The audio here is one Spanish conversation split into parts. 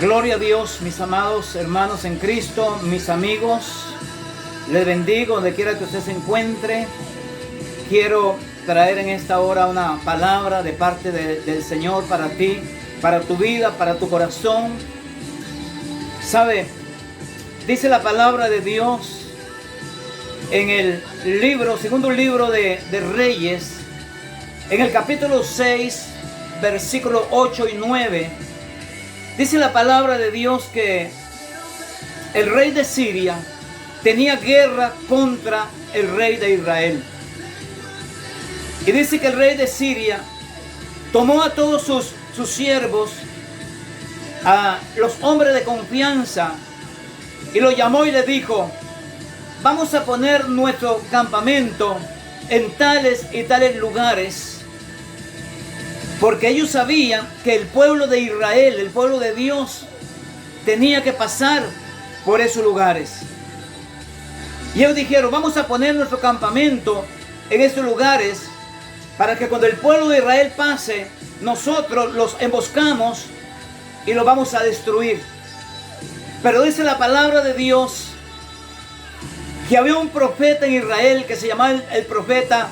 Gloria a Dios, mis amados hermanos en Cristo, mis amigos. Les bendigo donde quiera que usted se encuentre. Quiero traer en esta hora una palabra de parte del Señor para ti, para tu vida, para tu corazón. ¿Sabe? Dice la palabra de Dios en el segundo libro de Reyes, en el capítulo 6, versículos 8 y 9. Dice la palabra de Dios que el rey de Siria tenía guerra contra el rey de Israel. Y dice que el rey de Siria tomó a todos sus siervos, a los hombres de confianza, y los llamó y les dijo: vamos a poner nuestro campamento en tales y tales lugares. Porque ellos sabían que el pueblo de Israel, el pueblo de Dios, tenía que pasar por esos lugares. Y ellos dijeron: vamos a poner nuestro campamento en estos lugares para que cuando el pueblo de Israel pase, nosotros los emboscamos y los vamos a destruir. Pero dice la palabra de Dios que había un profeta en Israel que se llamaba el profeta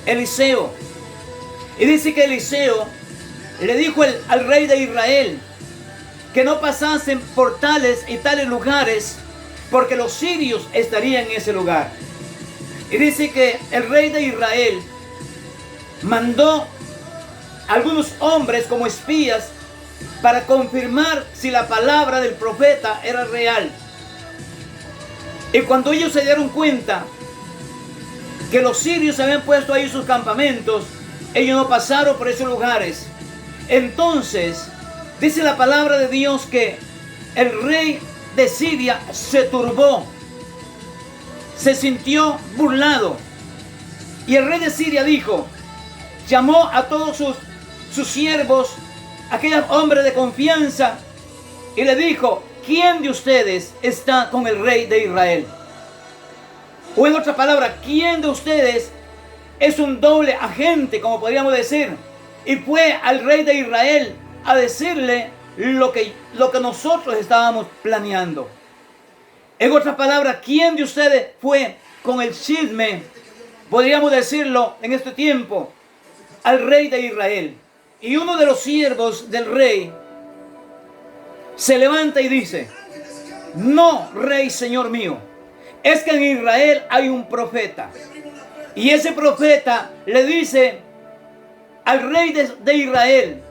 Eliseo. Y dice que Eliseo le dijo al rey de Israel que no pasasen por tales y tales lugares, porque los sirios estarían en ese lugar. Y dice que el rey de Israel mandó a algunos hombres como espías para confirmar si la palabra del profeta era real. Y cuando ellos se dieron cuenta que los sirios habían puesto ahí sus campamentos, ellos no pasaron por esos lugares. Entonces, dice la palabra de Dios que el rey de Siria se turbó, se sintió burlado. Y el rey de Siria llamó a todos sus siervos, aquellos hombres de confianza, y le dijo: ¿quién de ustedes está con el rey de Israel? O en otra palabra, ¿quién de ustedes es un doble agente, como podríamos decir, y fue al rey de Israel a decirle lo que nosotros estábamos planeando? En otras palabras, ¿quién de ustedes fue con el chisme, podríamos decirlo en este tiempo, al rey de Israel? Y uno de los siervos del rey se levanta y dice: no, rey, señor mío, es que en Israel hay un profeta. Y ese profeta le dice al rey de Israel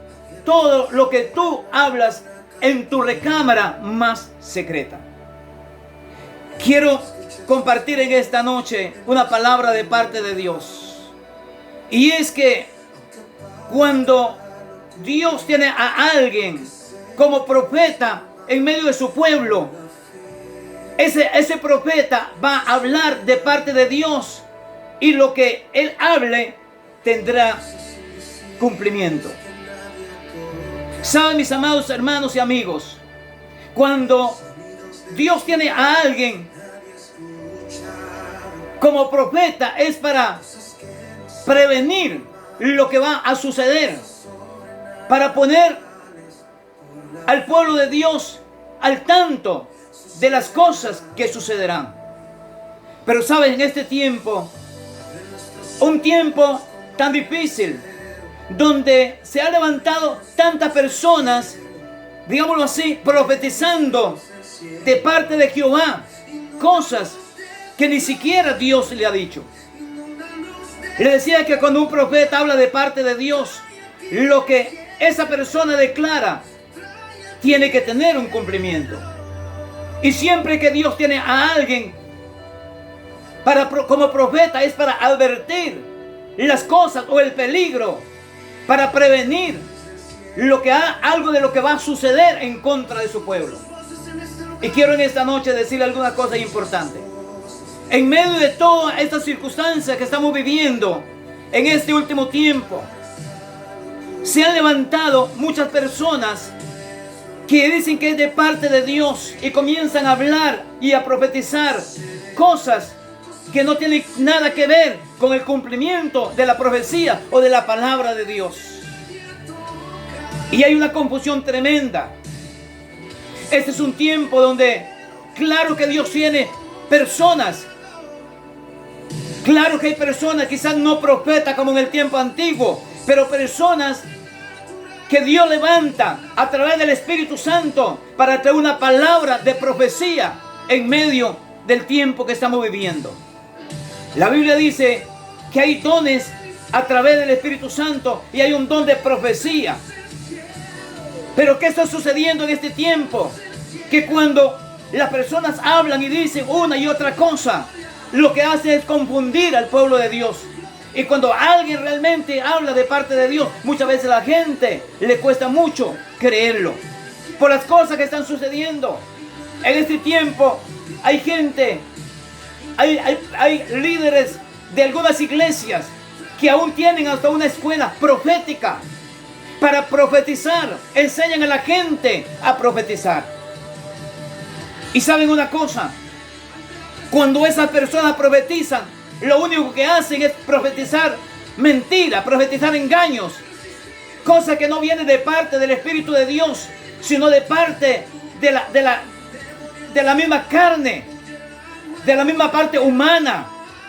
todo lo que tú hablas en tu recámara más secreta. Quiero compartir en esta noche una palabra de parte de Dios. Y es que cuando Dios tiene a alguien como profeta en medio de su pueblo, ese profeta va a hablar de parte de Dios, y lo que él hable tendrá cumplimiento. ¿Saben, mis amados hermanos y amigos? Cuando Dios tiene a alguien como profeta, es para prevenir lo que va a suceder, para poner al pueblo de Dios al tanto de las cosas que sucederán. Pero sabes, en este tiempo, un tiempo tan difícil, donde se han levantado tantas personas, digámoslo así, profetizando de parte de Jehová cosas que ni siquiera Dios le ha dicho. Le decía que cuando un profeta habla de parte de Dios, lo que esa persona declara tiene que tener un cumplimiento. Y siempre que Dios tiene a alguien como profeta, es para advertir las cosas o el peligro, para prevenir algo de lo que va a suceder en contra de su pueblo. Y quiero en esta noche decirle alguna cosa importante. En medio de todas estas circunstancias que estamos viviendo en este último tiempo, se han levantado muchas personas que dicen que es de parte de Dios y comienzan a hablar y a profetizar cosas que no tienen nada que ver con el cumplimiento de la profecía o de la palabra de Dios. Y hay una confusión tremenda. Este es un tiempo donde, claro que Dios tiene personas. Claro que hay personas, quizás no profetas como en el tiempo antiguo, pero personas que Dios levanta a través del Espíritu Santo para traer una palabra de profecía en medio del tiempo que estamos viviendo. La Biblia dice que hay dones a través del Espíritu Santo y hay un don de profecía. Pero ¿qué está sucediendo en este tiempo? Que cuando las personas hablan y dicen una y otra cosa, lo que hace es confundir al pueblo de Dios. Y cuando alguien realmente habla de parte de Dios, muchas veces a la gente le cuesta mucho creerlo. Por las cosas que están sucediendo. En este tiempo hay gente, hay líderes de algunas iglesias que aún tienen hasta una escuela profética para profetizar. Enseñan a la gente a profetizar. Y saben una cosa, cuando esas personas profetizan, lo único que hacen es profetizar mentira, profetizar engaños, cosa que no viene de parte del Espíritu de Dios, sino de parte de la misma carne, de la misma parte humana.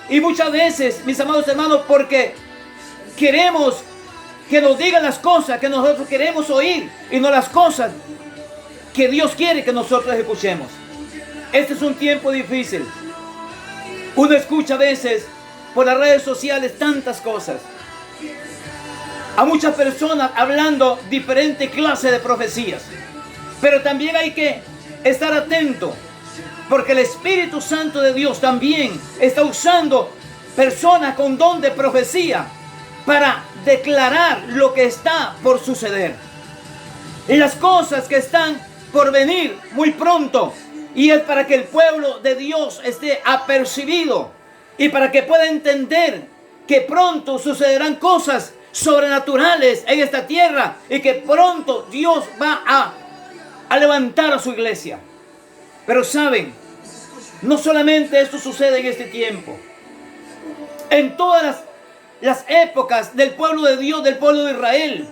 Y muchas veces, mis amados hermanos, porque queremos que nos digan las cosas que nosotros queremos oír y no las cosas que Dios quiere que nosotros escuchemos. Este es un tiempo difícil. Uno escucha a veces por las redes sociales tantas cosas. A muchas personas hablando diferentes clases de profecías. Pero también hay que estar atento, porque el Espíritu Santo de Dios también está usando personas con don de profecía para declarar lo que está por suceder. Y las cosas que están por venir muy pronto. Y es para que el pueblo de Dios esté apercibido y para que pueda entender que pronto sucederán cosas sobrenaturales en esta tierra y que pronto Dios va a levantar a su iglesia. Pero saben, no solamente esto sucede en este tiempo. En todas las épocas del pueblo de Dios, del pueblo de Israel,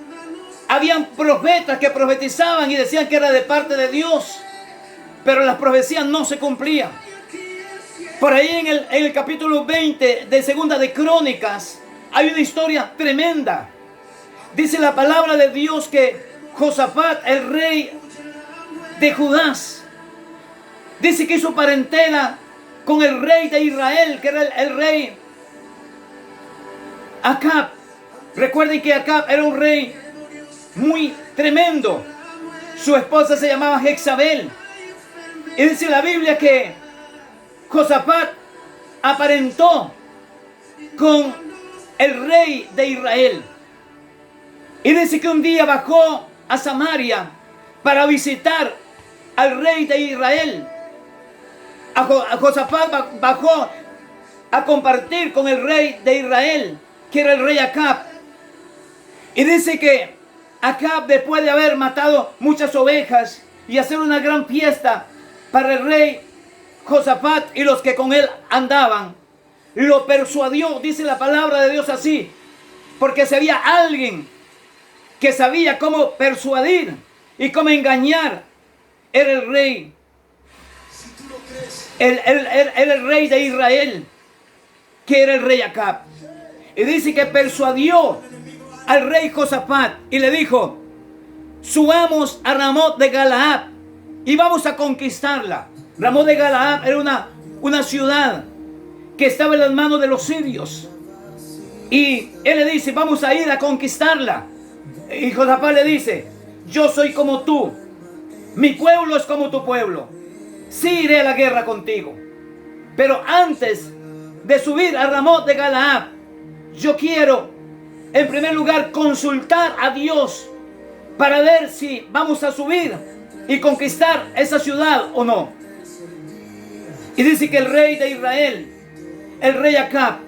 habían profetas que profetizaban y decían que era de parte de Dios. Pero las profecías no se cumplían. Por ahí en el capítulo 20 de Segunda de Crónicas hay una historia tremenda. Dice la palabra de Dios que Josafat, el rey de Judá, dice que hizo parentela con el rey de Israel, que era el rey Acab. Recuerden que Acab era un rey muy tremendo. Su esposa se llamaba Jezabel. Y dice la Biblia que Josafat aparentó con el rey de Israel. Y dice que un día bajó a Samaria para visitar al rey de Israel. A Josafat bajó a compartir con el rey de Israel, que era el rey Acab. Y dice que Acab, después de haber matado muchas ovejas y hacer una gran fiesta para el rey Josafat y los que con él andaban, lo persuadió, dice la palabra de Dios así, porque si había alguien que sabía cómo persuadir y cómo engañar, era el rey, el rey de Israel, que era el rey Acab. Y dice que persuadió al rey Josafat y le dijo: subamos a Ramot de Galaad y vamos a conquistarla. Ramot de Galaad era una ciudad que estaba en las manos de los sirios. Y él le dice: vamos a ir a conquistarla. Y Josafat le dice: yo soy como tú, mi pueblo es como tu pueblo, sí iré a la guerra contigo. Pero antes de subir a Ramot de Galaad, yo quiero en primer lugar consultar a Dios para ver si vamos a subir y conquistar esa ciudad o no. Y dice que el rey de Israel, el rey Acab,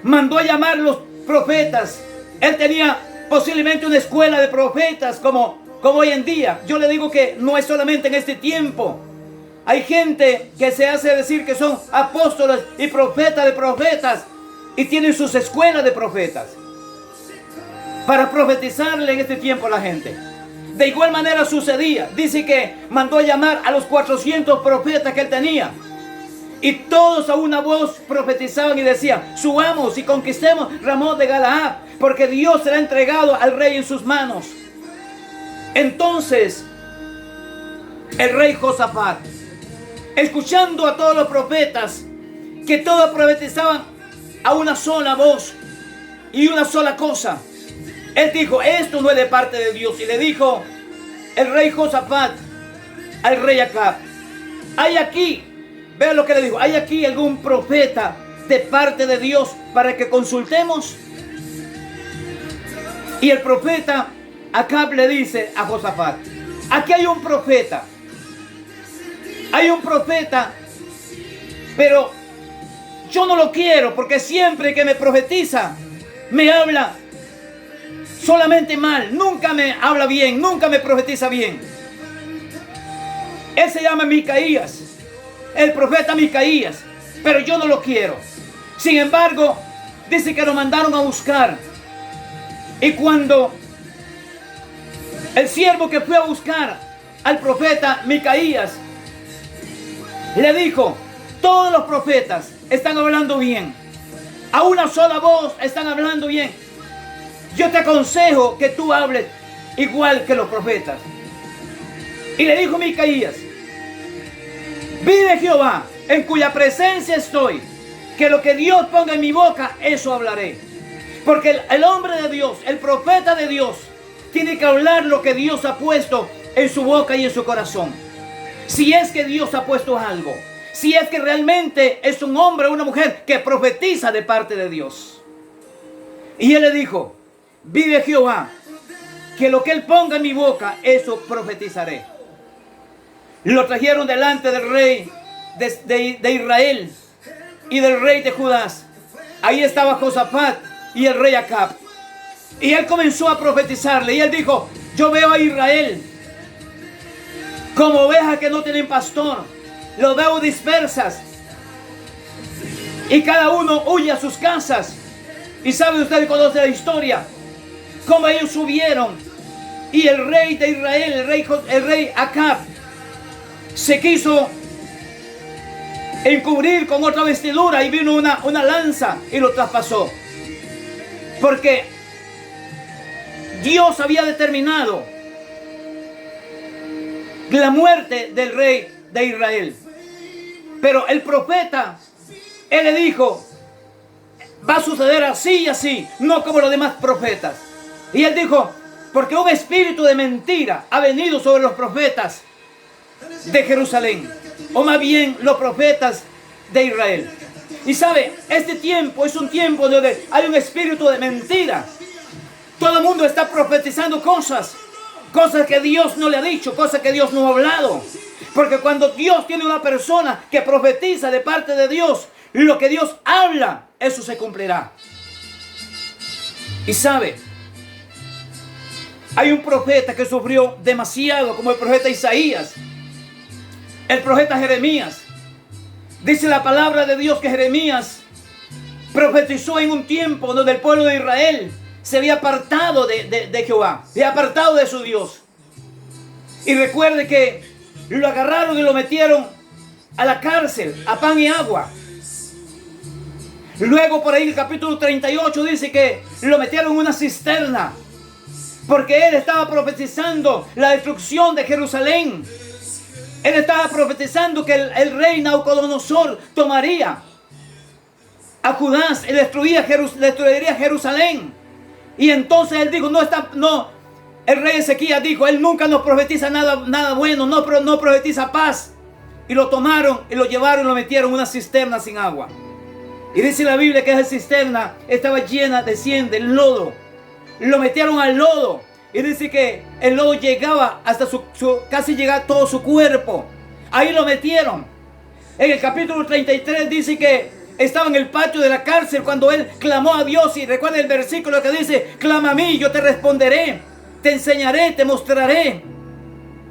mandó a llamar los profetas. Él tenía posiblemente una escuela de profetas como hoy en día. Yo le digo que no es solamente en este tiempo. Hay gente que se hace decir que son apóstoles y profetas de profetas y tienen sus escuelas de profetas para profetizarle en este tiempo a la gente. De igual manera sucedía. Dice que mandó a llamar a los 400 profetas que él tenía. Y todos a una voz profetizaban y decían: subamos y conquistemos Ramot de Galaad, porque Dios será entregado al rey en sus manos. Entonces el rey Josafat, escuchando a todos los profetas, que todos profetizaban a una sola voz y una sola cosa, él dijo: esto no es de parte de Dios. Y le dijo el rey Josafat al rey Acab: hay aquí, vean lo que le dijo, ¿hay aquí algún profeta de parte de Dios para que consultemos? Y el profeta Acab le dice a Josafat: aquí hay un profeta, pero yo no lo quiero, porque siempre que me profetiza me habla solamente mal, nunca me habla bien, nunca me profetiza bien. Él se llama Micaías, el profeta Micaías, pero yo no lo quiero. Sin embargo, dice que lo mandaron a buscar. Y cuando el siervo que fue a buscar al profeta Micaías le dijo: todos los profetas están hablando bien, a una sola voz están hablando bien, yo te aconsejo que tú hables igual que los profetas. Y le dijo Micaías: vive Jehová, en cuya presencia estoy, que lo que Dios ponga en mi boca, eso hablaré. Porque el hombre de Dios, el profeta de Dios, tiene que hablar lo que Dios ha puesto en su boca y en su corazón. Si es que Dios ha puesto algo, si es que realmente es un hombre o una mujer que profetiza de parte de Dios. Y él le dijo: vive Jehová, que lo que él ponga en mi boca, eso profetizaré. Lo trajeron delante del rey de Israel y del rey de Judá. Ahí estaba Josafat y el rey Acab. Y él comenzó a profetizarle. Y él dijo: yo veo a Israel como ovejas que no tienen pastor. Los veo dispersas, y cada uno huye a sus casas. Y sabe usted, conoce la historia, cómo ellos subieron. Y el rey de Israel, el rey Acab, se quiso encubrir con otra vestidura, y vino una lanza y lo traspasó. Porque Dios había determinado la muerte del rey de Israel. Pero el profeta, él le dijo: va a suceder así y así, no como los demás profetas. Y él dijo: porque un espíritu de mentira ha venido sobre los profetas de Jerusalén, o más bien los profetas de Israel. Y sabe, este tiempo es un tiempo donde hay un espíritu de mentira. Todo el mundo está profetizando cosas que Dios no le ha dicho, cosas que Dios no ha hablado. Porque cuando Dios tiene una persona que profetiza de parte de Dios, lo que Dios habla, eso se cumplirá. Y sabe, hay un profeta que sufrió demasiado, como el profeta Isaías, el profeta Jeremías. Dice la palabra de Dios que Jeremías profetizó en un tiempo donde el pueblo de Israel se había apartado de Jehová, se había apartado de su Dios. Y recuerde que lo agarraron y lo metieron a la cárcel, a pan y agua. Luego por ahí el capítulo 38 dice que lo metieron en una cisterna, porque él estaba profetizando la destrucción de Jerusalén. Él estaba profetizando que el rey Nabucodonosor tomaría a Judá y destruiría Jerusalén. Y entonces él dijo: el rey Ezequías dijo: él nunca nos profetiza nada bueno, no profetiza paz. Y lo tomaron y lo llevaron y lo metieron en una cisterna sin agua. Y dice la Biblia que esa cisterna estaba llena de lodo. Lo metieron al lodo. Y dice que el lodo llegaba hasta casi llegaba todo su cuerpo. Ahí lo metieron. En el capítulo 33 dice que estaba en el patio de la cárcel cuando él clamó a Dios. Y recuerda el versículo que dice: clama a mí, yo te responderé, te enseñaré, te mostraré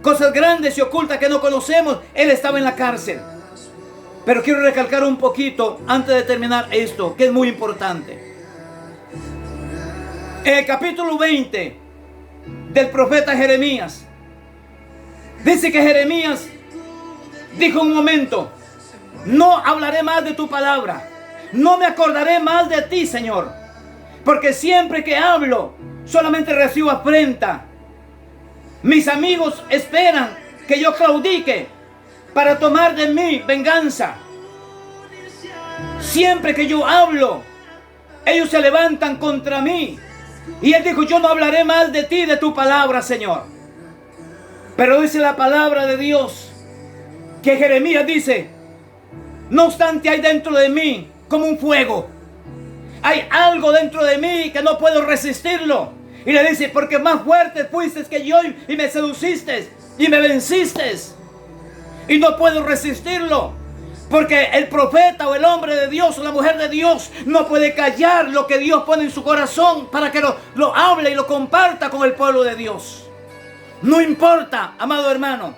cosas grandes y ocultas que no conocemos. Él estaba en la cárcel. Pero quiero recalcar un poquito antes de terminar esto, que es muy importante. En el capítulo 20 del profeta Jeremías. Dice que Jeremías dijo un momento: no hablaré más de tu palabra, no me acordaré más de ti, Señor, porque siempre que hablo solamente recibo afrenta. Mis amigos esperan que yo claudique para tomar de mí venganza. Siempre que yo hablo, ellos se levantan contra mí. Y él dijo: yo no hablaré más de ti, de tu palabra, Señor. Pero dice la palabra de Dios que Jeremías dice: no obstante, hay dentro de mí como un fuego. Hay algo dentro de mí que no puedo resistirlo. Y le dice: porque más fuerte fuiste que yo y me seduciste y me venciste. Y no puedo resistirlo. Porque el profeta o el hombre de Dios o la mujer de Dios no puede callar lo que Dios pone en su corazón para que lo hable y lo comparta con el pueblo de Dios. No importa, amado hermano,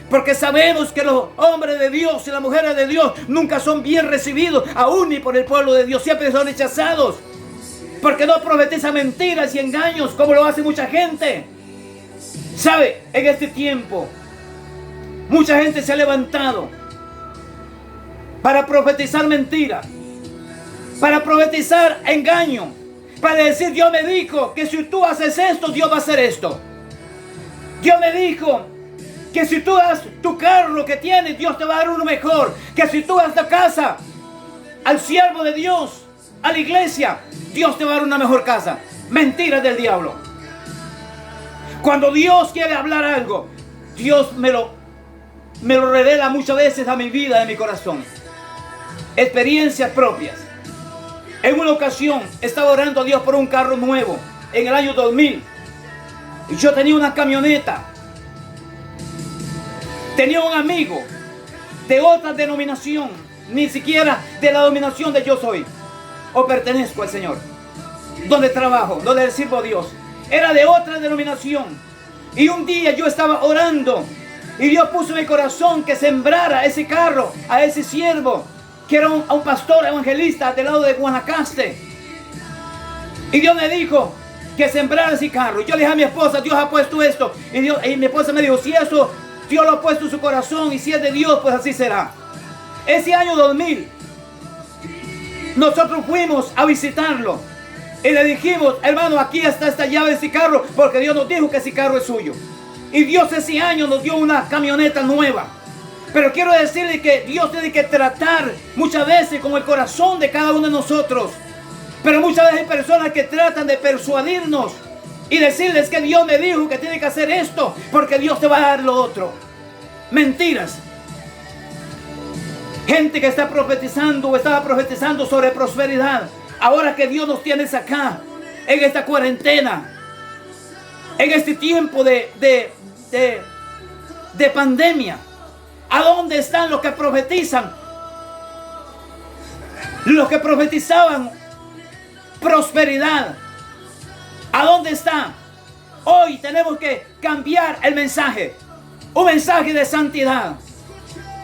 porque sabemos que los hombres de Dios y las mujeres de Dios nunca son bien recibidos, aún ni por el pueblo de Dios. Siempre son rechazados, porque no profetizan mentiras y engaños como lo hace mucha gente. ¿Sabe? En este tiempo, mucha gente se ha levantado para profetizar mentira, para profetizar engaño, para decir: Dios me dijo que si tú haces esto, Dios va a hacer esto. Dios me dijo que si tú das tu carro que tienes, Dios te va a dar uno mejor. Que si tú das tu casa al siervo de Dios, a la iglesia, Dios te va a dar una mejor casa. Mentiras del diablo. Cuando Dios quiere hablar algo, Dios me lo revela muchas veces a mi vida, a mi corazón. Experiencias propias. En una ocasión estaba orando a Dios por un carro nuevo en el año 2000. Y yo tenía una camioneta. Tenía un amigo de otra denominación, ni siquiera de la denominación de yo soy o pertenezco al Señor, donde trabajo, donde sirvo a Dios. Era de otra denominación. Y un día yo estaba orando y Dios puso en mi corazón que sembrara ese carro a ese siervo, que era un pastor evangelista del lado de Guanacaste. Y Dios me dijo que sembrara ese carro. Y yo le dije a mi esposa: Dios ha puesto esto. Y mi esposa me dijo: si eso Dios lo ha puesto en su corazón y si es de Dios, pues así será. Ese año 2000, nosotros fuimos a visitarlo. Y le dijimos: hermano, aquí está esta llave de ese carro, porque Dios nos dijo que ese carro es suyo. Y Dios ese año nos dio una camioneta nueva. Pero quiero decirle que Dios tiene que tratar muchas veces con el corazón de cada uno de nosotros. Pero muchas veces hay personas que tratan de persuadirnos y decirles que Dios me dijo que tiene que hacer esto, porque Dios te va a dar lo otro. Mentiras. Gente que está profetizando o estaba profetizando sobre prosperidad. Ahora que Dios nos tiene acá, en esta cuarentena, en este tiempo de pandemia, ¿a dónde están los que profetizan? Los que profetizaban prosperidad. ¿A dónde están? Hoy tenemos que cambiar el mensaje. Un mensaje de santidad.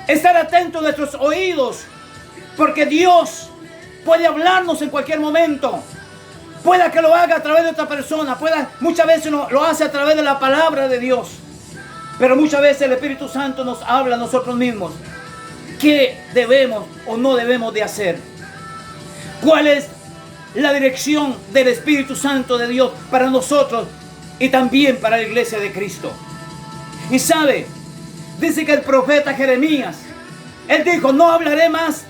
Estar atentos a nuestros oídos, porque Dios puede hablarnos en cualquier momento. Pueda que lo haga a través de otra persona. Muchas veces lo hace a través de la palabra de Dios. Pero muchas veces el Espíritu Santo nos habla a nosotros mismos. ¿Qué debemos o no debemos de hacer? ¿Cuál es la dirección del Espíritu Santo de Dios para nosotros y también para la iglesia de Cristo? Y sabe, dice que el profeta Jeremías, él dijo: no hablaré más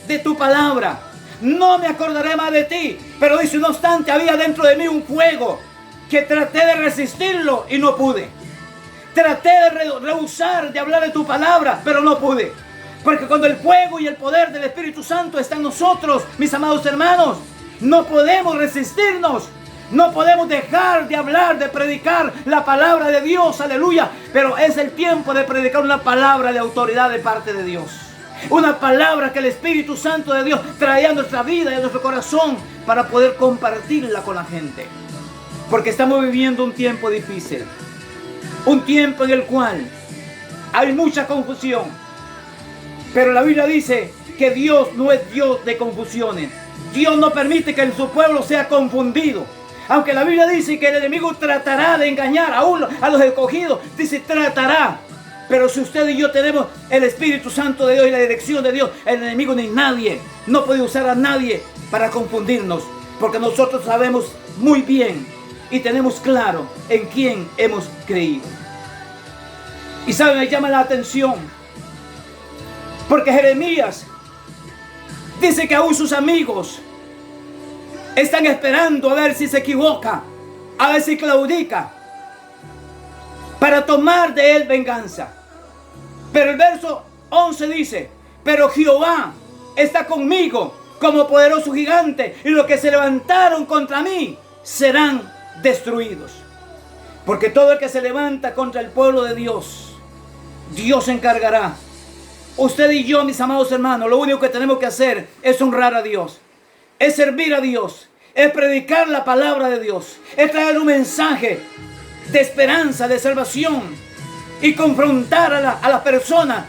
de tu palabra, no me acordaré más de ti. Pero dice: no obstante, había dentro de mí un fuego que traté de resistirlo y no pude. Traté de rehusar de hablar de tu palabra, pero no pude. Porque cuando el fuego y el poder del Espíritu Santo está en nosotros, mis amados hermanos, no podemos resistirnos. No podemos dejar de hablar, de predicar la palabra de Dios, aleluya. Pero es el tiempo de predicar una palabra de autoridad de parte de Dios. Una palabra que el Espíritu Santo de Dios trae a nuestra vida y a nuestro corazón para poder compartirla con la gente. Porque estamos viviendo un tiempo difícil. Un tiempo en el cual hay mucha confusión. Pero la Biblia dice que Dios no es Dios de confusiones. Dios no permite que su pueblo sea confundido. Aunque la Biblia dice que el enemigo tratará de engañar a los escogidos, dice tratará. Pero si usted y yo tenemos el Espíritu Santo de Dios y la dirección de Dios, el enemigo ni nadie, no puede usar a nadie para confundirnos. Porque nosotros sabemos muy bien y tenemos claro en quién hemos creído. Y saben, me llama la atención, porque Jeremías dice que aún sus amigos están esperando a ver si se equivoca, a ver si claudica, para tomar de él venganza. Pero el verso 11 dice: pero Jehová está conmigo como poderoso gigante, y los que se levantaron contra mí serán destruidos. Porque todo el que se levanta contra el pueblo de Dios, Dios se encargará. Usted y yo, mis amados hermanos, lo único que tenemos que hacer es honrar a Dios, es servir a Dios, es predicar la palabra de Dios, es traer un mensaje de esperanza, de salvación, y confrontar a las personas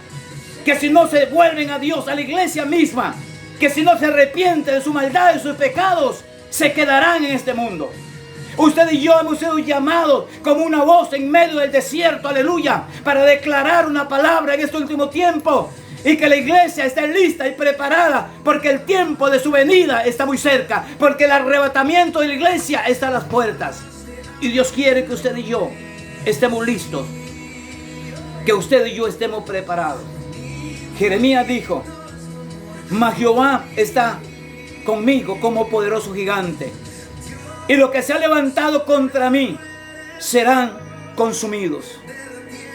que si no se vuelven a Dios, a la iglesia misma, que si no se arrepienten de su maldad y sus pecados, se quedarán en este mundo. Usted y yo hemos sido llamados como una voz en medio del desierto, aleluya, para declarar una palabra en este último tiempo, y que la iglesia esté lista y preparada, porque el tiempo de su venida está muy cerca, porque el arrebatamiento de la iglesia está a las puertas. Y Dios quiere que usted y yo estemos listos, que usted y yo estemos preparados. Jeremías dijo: mas Jehová está conmigo como poderoso gigante, y los que se han levantado contra mí serán consumidos.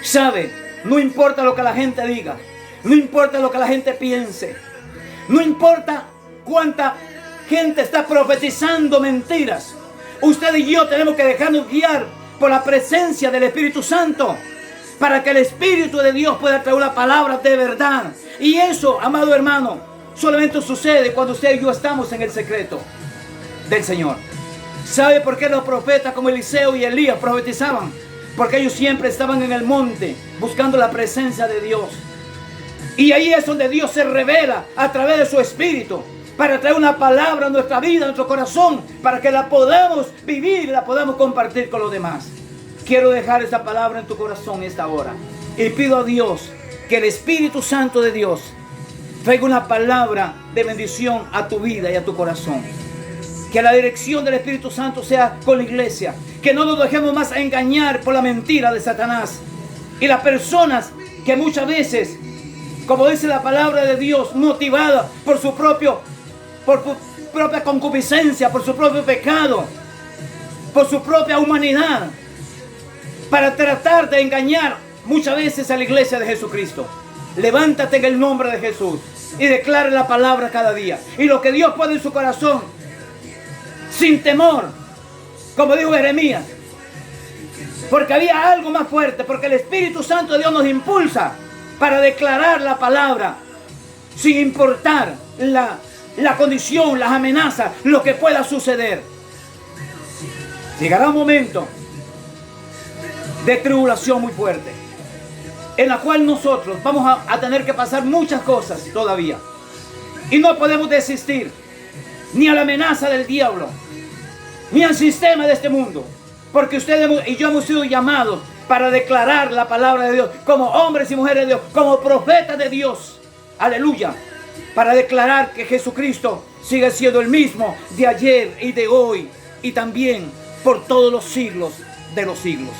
¿Sabe? No importa lo que la gente diga, no importa lo que la gente piense, no importa cuánta gente está profetizando mentiras. Usted y yo tenemos que dejarnos guiar por la presencia del Espíritu Santo, para que el Espíritu de Dios pueda traer una palabra de verdad. Y eso, amado hermano, solamente sucede cuando usted y yo estamos en el secreto del Señor. ¿Sabe por qué los profetas como Eliseo y Elías profetizaban? Porque ellos siempre estaban en el monte buscando la presencia de Dios. Y ahí es donde Dios se revela a través de su Espíritu, para traer una palabra a nuestra vida, a nuestro corazón, para que la podamos vivir y la podamos compartir con los demás. Quiero dejar esta palabra en tu corazón esta hora, y pido a Dios que el Espíritu Santo de Dios traiga una palabra de bendición a tu vida y a tu corazón. Que la dirección del Espíritu Santo sea con la iglesia, que no nos dejemos más engañar por la mentira de Satanás y las personas que muchas veces, como dice la palabra de Dios, motivada por su propia concupiscencia, por su propio pecado, por su propia humanidad, para tratar de engañar muchas veces a la iglesia de Jesucristo. Levántate en el nombre de Jesús y declare la palabra cada día. Y lo que Dios pone en su corazón, sin temor, como dijo Jeremías, porque había algo más fuerte, porque el Espíritu Santo de Dios nos impulsa para declarar la palabra, sin importar la condición, las amenazas, lo que pueda suceder. Llegará un momento de tribulación muy fuerte, en la cual nosotros vamos a tener que pasar muchas cosas todavía, y no podemos desistir ni a la amenaza del diablo, ni al sistema de este mundo, porque ustedes y yo hemos sido llamados para declarar la palabra de Dios como hombres y mujeres de Dios, como profetas de Dios, aleluya, para declarar que Jesucristo sigue siendo el mismo de ayer y de hoy y también por todos los siglos de los siglos.